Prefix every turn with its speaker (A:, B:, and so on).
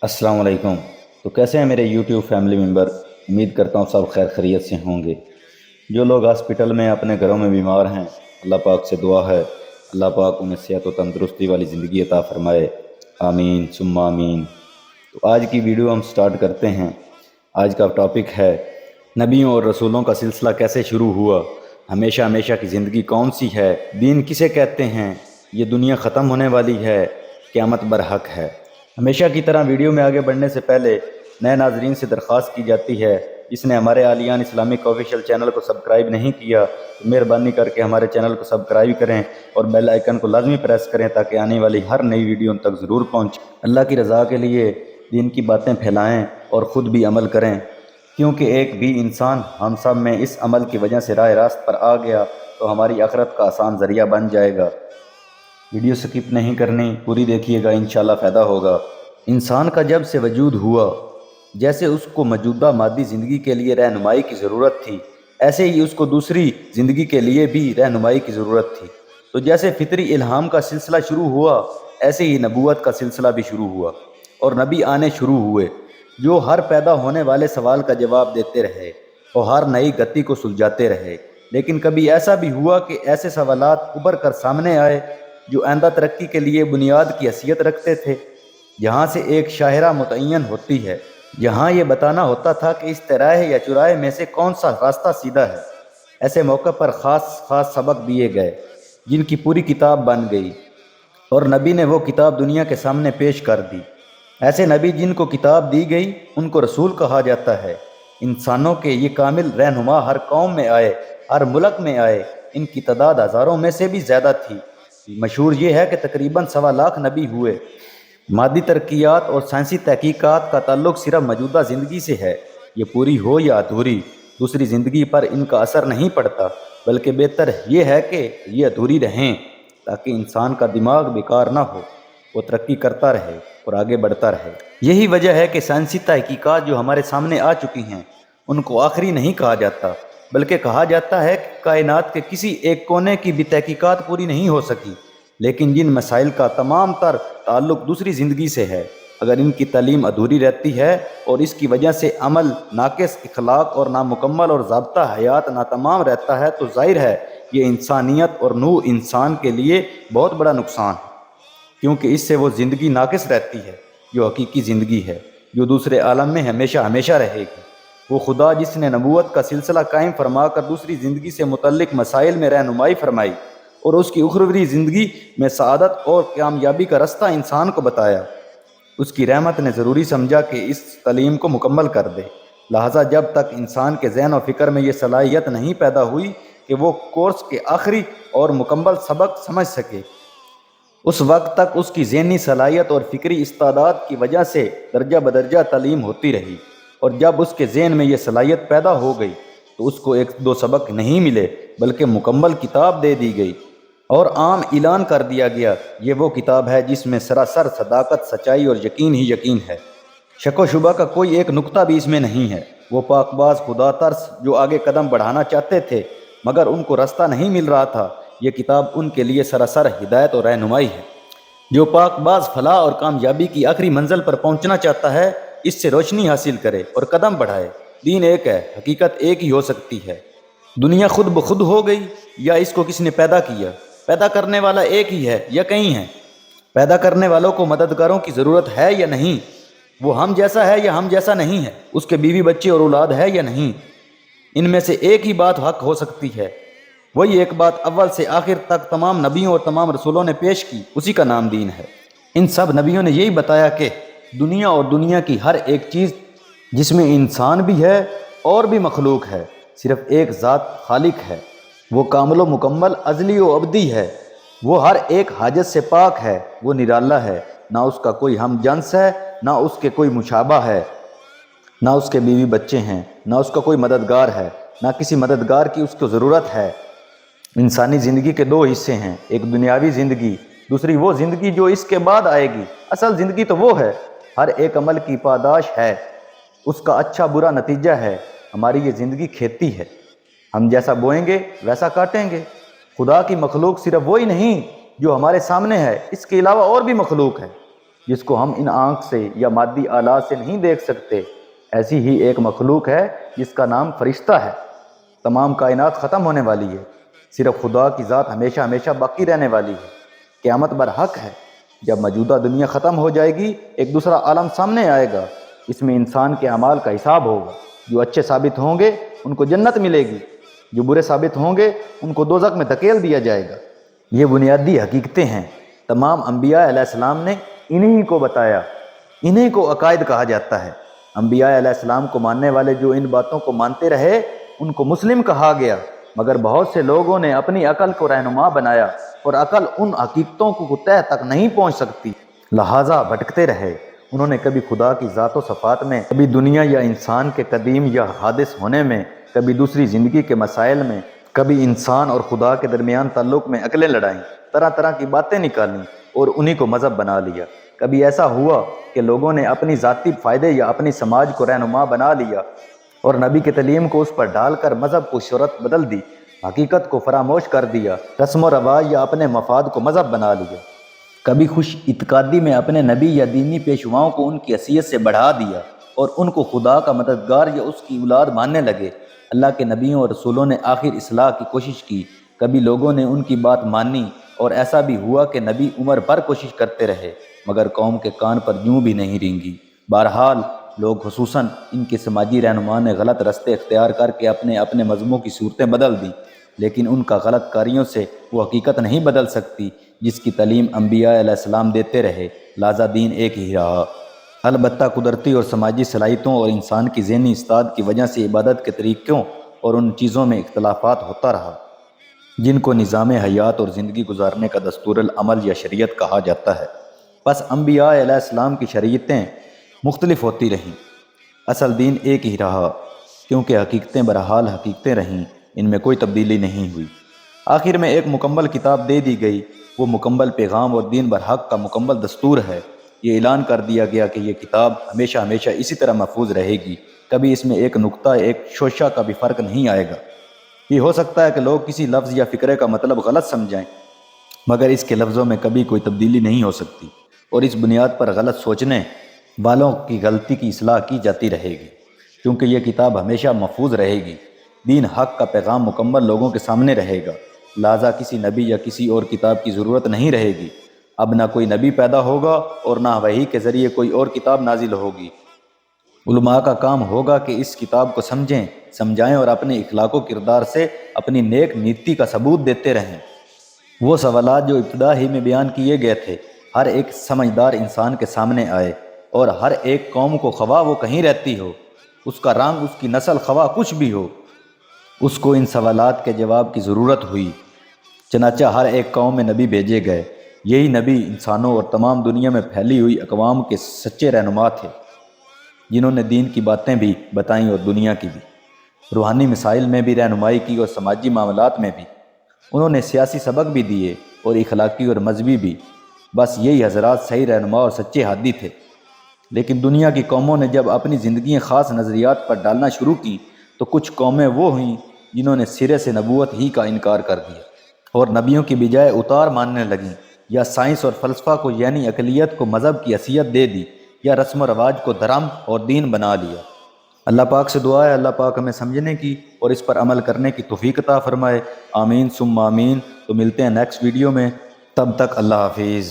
A: अस्सलाम वालेकुम। तो कैसे हैं मेरे यूट्यूब फैमिली मेम्बर। उम्मीद करता हूँ सब खैर खैरियत से होंगे। जो लोग हॉस्पिटल में अपने घरों में बीमार हैं, अल्लाह पाक से दुआ है अल्लाह पाक उन्हें सेहत और तंदुरुस्ती वाली ज़िंदगी अता फरमाए। आमीन सुम्मा आमीन। तो आज की वीडियो हम स्टार्ट करते हैं। आज का टॉपिक है नबियों और रसूलों का सिलसिला कैसे शुरू हुआ, हमेशा हमेशा की ज़िंदगी कौन सी है, दीन किसे कहते हैं, ये दुनिया ख़त्म होने वाली है, क़यामत बरहक है। हमेशा की तरह वीडियो में आगे बढ़ने से पहले नए नाजरीन से दरख्वास्त की जाती है, जिसने हमारे आलियान इस्लामिक ऑफिशियल चैनल को सब्सक्राइब नहीं किया तो मेहरबानी करके हमारे चैनल को सब्सक्राइब करें और बेल आइकन को लाजमी प्रेस करें ताकि आने वाली हर नई वीडियो उन तक ज़रूर पहुँचे। अल्लाह की रज़ा के लिए दीन की बातें फैलाएँ और ख़ुद भी अमल करें, क्योंकि एक भी इंसान हम सब में इस अमल की वजह से राह रास्त पर आ गया तो हमारी आखिरत का आसान ज़रिया बन जाएगा। वीडियो स्किप नहीं करनी, पूरी देखिएगा, इंशाल्लाह फ़ायदा होगा। इंसान का जब से वजूद हुआ, जैसे उसको मौजूदा मादी ज़िंदगी के लिए रहनुमाई की ज़रूरत थी, ऐसे ही उसको दूसरी ज़िंदगी के लिए भी रहनुमाई की ज़रूरत थी। तो जैसे फितरी इल्हाम का सिलसिला शुरू हुआ, ऐसे ही नबूवत का सिलसिला भी शुरू हुआ और नबी आने शुरू हुए, जो हर पैदा होने वाले सवाल का जवाब देते रहे और हर नई गति को सुलझाते रहे। लेकिन कभी ऐसा भी हुआ कि ऐसे सवालात उभर कर सामने आए जो आइंदा तरक्की के लिए बुनियाद की हैसियत रखते थे। यहाँ से एक शाहरा मुतय्यन होती है, यहाँ ये बताना होता था कि इस तराह या चुराहे में से कौन सा रास्ता सीधा है। ऐसे मौके पर ख़ास सबक दिए गए जिनकी पूरी किताब बन गई और नबी ने वो किताब दुनिया के सामने पेश कर दी। ऐसे नबी जिनको किताब दी गई उनको रसूल कहा जाता है। इंसानों के ये कामिल रहनुमा हर कौम में आए, हर मुल्क में आए। इनकी तादाद हज़ारों में से भी ज़्यादा थी। मशहूर ये है कि तकरीबन 1.25 लाख नबी हुए। मादी तरक्यात और साइंसी तहकीकात का ताल्लुक सिर्फ मौजूदा ज़िंदगी से है। ये पूरी हो या अधूरी, दूसरी ज़िंदगी पर इनका असर नहीं पड़ता, बल्कि बेहतर ये है कि ये अधूरी रहें ताकि इंसान का दिमाग बेकार ना हो, वो तरक्की करता रहे और आगे बढ़ता रहे। यही वजह है कि साइंसी तहकीकात जो हमारे सामने आ चुकी हैं उनको आखिरी नहीं कहा जाता, बल्कि कहा जाता है कि कायनात के किसी एक कोने की भी तहकीकात पूरी नहीं हो सकी, लेकिन जिन मसाइल का तमाम तर ताल्लुक़ दूसरी ज़िंदगी से है, अगर इनकी तालीम अधूरी रहती है और इसकी वजह से अमल नाक़िस, इखलाक और नामुकम्मल और ज़ाब्ता हयात नातमाम रहता है, तो ज़ाहिर है ये इंसानियत और नूह इंसान के लिए बहुत बड़ा नुकसान है, क्योंकि इससे वो ज़िंदगी नाक़िस रहती है जो हकीकी ज़िंदगी है, जो दूसरे आलम में हमेशा हमेशा रहेगी। वो खुदा जिसने नबूवत का सिलसिला कायम फरमा कर दूसरी ज़िंदगी से मुतल्लिक़ मसाइल में रहनुमाई फरमाई और उसकी उखरवी ज़िंदगी में सआदत और कामयाबी का रास्ता इंसान को बताया, उसकी रहमत ने ज़रूरी समझा कि इस तालीम को मुकम्मल कर दे। लिहाजा जब तक इंसान के ज़हन और फ़िक्र में ये सलाहियत नहीं पैदा हुई कि वो कोर्स के आखिरी और मुकम्मल सबक समझ सके, उस वक्त तक उसकी ज़हनी सलाहियत और फ़िक्री इस्तादाद की वजह से दर्जा बदर्जा तालीम होती रही। और जब उसके ज़हन में ये सलाहियत पैदा हो गई तो उसको 1-2 सबक नहीं मिले, बल्कि मुकम्मल किताब दे दी गई और आम ऐलान कर दिया गया, ये वो किताब है जिसमें सरासर सदाकत, सच्चाई और यकीन ही यकीन है। शक व शुबा का कोई एक नुक्ता भी इसमें नहीं है। वो पाकबाज खुदा तरस जो आगे कदम बढ़ाना चाहते थे मगर उनको रास्ता नहीं मिल रहा था, ये किताब उनके लिए सरासर हिदायत और रहनुमाई है। जो पाकबाज फलाह और कामयाबी की आखिरी मंजिल पर पहुंचना चाहता है, इससे रोशनी हासिल करे और कदम बढ़ाए। दीन एक है, हकीकत एक ही हो सकती है। दुनिया खुद ब खुद हो गई या इसको किसने पैदा किया? पैदा करने वाला एक ही है या कई हैं? पैदा करने वालों को मददगारों की ज़रूरत है या नहीं? वो हम जैसा है या हम जैसा नहीं है? उसके बीवी बच्चे और औलाद है या नहीं? इनमें से एक ही बात हक हो सकती है। वही एक बात अव्वल से आखिर तक तमाम नबियों और तमाम रसूलों ने पेश की, उसी का नाम दीन है। इन सब नबियों ने यही बताया कि दुनिया और दुनिया की हर एक चीज़ जिसमें इंसान भी है और भी मखलूक है, सिर्फ़ एक ज़ात खालिक है। वो कामिल व मुकम्मल, अज़ली व अबदी है। वो हर एक हाजत से पाक है। वो निराला है, ना उसका कोई हम जन्स है, ना उसके कोई मुशाबा है, ना उसके बीवी बच्चे हैं, ना उसका कोई मददगार है, ना किसी मददगार की उसको ज़रूरत है। इंसानी ज़िंदगी के 2 हिस्से हैं, एक दुनियावी ज़िंदगी, दूसरी वो ज़िंदगी जो इसके बाद आएगी। असल ज़िंदगी तो वो है, हर एक अमल की पादाश है, उसका अच्छा बुरा नतीजा है। हमारी ये ज़िंदगी खेती है, हम जैसा बोएंगे वैसा काटेंगे। खुदा की मखलूक सिर्फ वही नहीं जो हमारे सामने है, इसके अलावा और भी मखलूक है। جس کو ہم ان آنکھ سے یا مادی آلات سے نہیں دیکھ سکتے، ایسی ہی ایک مخلوق ہے جس کا نام فرشتہ ہے۔ تمام کائنات ختم ہونے والی ہے، صرف خدا کی ذات ہمیشہ ہمیشہ باقی رہنے والی ہے۔ قیامت برحق ہے، جب موجودہ دنیا ختم ہو جائے گی ایک دوسرا عالم سامنے آئے گا، اس میں انسان کے اعمال کا حساب ہوگا۔ جو اچھے ثابت ہوں گے ان کو جنت ملے گی، جو برے ثابت ہوں گے ان کو دوزخ میں دھکیل دیا جائے گا۔ یہ بنیادی حقیقتیں ہیں، تمام انبیاء علیہ السلام نے انہی کو بتایا، انہی کو عقائد کہا جاتا ہے۔ انبیاء علیہ السلام کو ماننے والے جو ان باتوں کو مانتے رہے ان کو مسلم کہا گیا، مگر بہت سے لوگوں نے اپنی عقل کو رہنما بنایا اور عقل ان حقیقتوں کو تہ تک نہیں پہنچ سکتی، لہٰذا بھٹکتے رہے۔ انہوں نے کبھی خدا کی ذات و صفات میں، کبھی دنیا یا انسان کے قدیم یا حادث ہونے میں، کبھی دوسری زندگی کے مسائل میں، کبھی انسان اور خدا کے درمیان تعلق میں عقلیں لڑائیں، طرح طرح کی باتیں نکالیں اور انہی کو مذہب بنا لیا۔ کبھی ایسا ہوا کہ لوگوں نے اپنی ذاتی فائدے یا اپنی سماج کو رہنما بنا لیا اور نبی کے تعلیم کو اس پر ڈال کر مذہب کو شہرت بدل دی، حقیقت کو فراموش کر دیا، رسم و رواج یا اپنے مفاد کو مذہب بنا لیا۔ کبھی خوش اعتقادی میں اپنے نبی یا دینی پیشواؤں کو ان کی حیثیت سے بڑھا دیا اور ان کو خدا کا مددگار یا اس کی اولاد ماننے لگے۔ اللہ کے نبیوں اور رسولوں نے آخر اصلاح کی کوشش کی، کبھی لوگوں نے ان کی بات مانی اور ایسا بھی ہوا کہ نبی عمر بھر کوشش کرتے رہے مگر قوم کے کان پر یوں بھی نہیں رینگی۔ بہرحال لوگ خصوصاً ان کے سماجی رہنما نے غلط رستے اختیار کر کے اپنے مذہبوں کی صورتیں بدل دیں، لیکن ان کا غلط کاریوں سے وہ حقیقت نہیں بدل سکتی جس کی تعلیم انبیاء علیہ السلام دیتے رہے، لہذا دین ایک ہی رہا۔ البتہ قدرتی اور سماجی صلاحیتوں اور انسان کی ذہنی استعداد کی وجہ سے عبادت کے طریقوں اور ان چیزوں میں اختلافات ہوتا رہا جن کو نظام حیات اور زندگی گزارنے کا دستور العمل یا شریعت کہا جاتا ہے۔ پس انبیاء علیہ السلام کی شریعتیں مختلف ہوتی رہیں، اصل دین ایک ہی رہا، کیونکہ حقیقتیں بہرحال حقیقتیں رہیں، ان میں کوئی تبدیلی نہیں ہوئی۔ آخر میں ایک مکمل کتاب دے دی گئی، وہ مکمل پیغام اور دین برحق کا مکمل دستور ہے۔ یہ اعلان کر دیا گیا کہ یہ کتاب ہمیشہ ہمیشہ اسی طرح محفوظ رہے گی، کبھی اس میں ایک نقطہ ایک شوشہ کا بھی فرق نہیں آئے گا۔ یہ ہو سکتا ہے کہ لوگ کسی لفظ یا فقرے کا مطلب غلط سمجھائیں، مگر اس کے لفظوں میں کبھی کوئی تبدیلی نہیں ہو سکتی، اور اس بنیاد پر غلط سوچنے والوں کی غلطی کی اصلاح کی جاتی رہے گی، کیونکہ یہ کتاب ہمیشہ محفوظ رہے گی۔ دین حق کا پیغام مکمل لوگوں کے سامنے رہے گا، لہٰذا کسی نبی یا کسی اور کتاب کی ضرورت نہیں رہے گی۔ اب نہ کوئی نبی پیدا ہوگا اور نہ وحی کے ذریعے کوئی اور کتاب نازل ہوگی۔ علماء کا کام ہوگا کہ اس کتاب کو سمجھیں، سمجھائیں اور اپنے اخلاق و کردار سے اپنی نیک نیتی کا ثبوت دیتے رہیں۔ وہ سوالات جو ابتدا ہی میں بیان کیے گئے تھے ہر ایک سمجھدار انسان کے سامنے آئے، اور ہر ایک قوم کو خواہ وہ کہیں رہتی ہو، اس کا رنگ، اس کی نسل، خواہ کچھ بھی ہو، اس کو ان سوالات کے جواب کی ضرورت ہوئی۔ چنانچہ ہر ایک قوم میں نبی بھیجے گئے، یہی نبی انسانوں اور تمام دنیا میں پھیلی ہوئی اقوام کے سچے رہنما تھے، جنہوں نے دین کی باتیں بھی بتائیں اور دنیا کی بھی، روحانی مسائل میں بھی رہنمائی کی اور سماجی معاملات میں بھی۔ انہوں نے سیاسی سبق بھی دیے اور اخلاقی اور مذہبی بھی۔ بس یہی حضرات صحیح رہنما اور سچے ہادی تھے۔ لیکن دنیا کی قوموں نے جب اپنی زندگیاں خاص نظریات پر ڈالنا شروع کی تو کچھ قومیں وہ ہوئیں جنہوں نے سرے سے نبوت ہی کا انکار کر دیا اور نبیوں کی بجائے اتار ماننے لگیں، یا سائنس اور فلسفہ کو یعنی عقلیت کو مذہب کی حیثیت دے دی، یا رسم و رواج کو دھرم اور دین بنا لیا۔ اللہ پاک سے دعا ہے اللہ پاک ہمیں سمجھنے کی اور اس پر عمل کرنے کی توفیق عطا فرمائے۔ آمین ثم آمین۔ تو ملتے ہیں نیکسٹ ویڈیو میں، تب تک اللہ حافظ۔